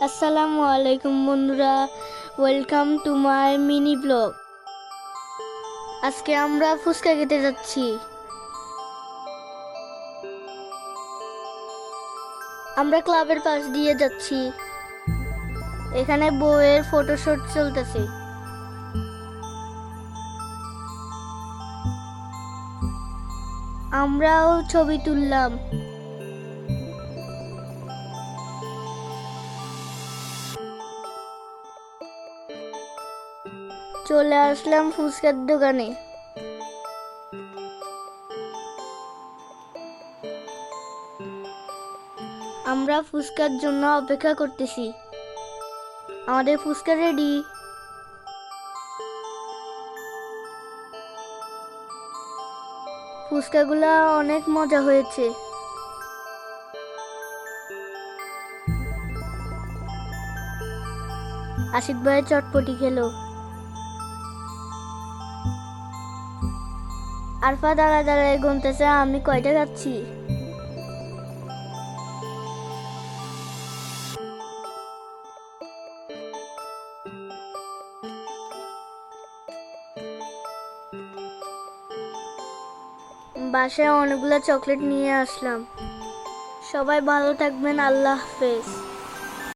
আসসালামু আলাইকুম বন্ধুরা, welcome to my mini blog. আজকে আমরা ফুচকা খেতে যাচ্ছি। আমরা ক্লাবের পাশ দিয়ে যাচ্ছি। এখানে বউয়ের ফটোশুট চলতেছে। আমরাও ছবি তুললাম। চলে আসলাম ফুচকার দোকানে। আমরা ফুচকার জন্য অপেক্ষা করতেছি। আমাদের ফুচকা রেডি। ফুচকাগুলা অনেক মজা হয়েছে। আশিক ভাই চটপটি খেলো। আরফা দাঁড়ায় দাঁড়ায় গুনতেছে আমি কয়টা খাচ্ছি। বাসায় অনেকগুলো চকলেট নিয়ে আসলাম। সবাই ভালো থাকবেন, আল্লাহ হাফেজ।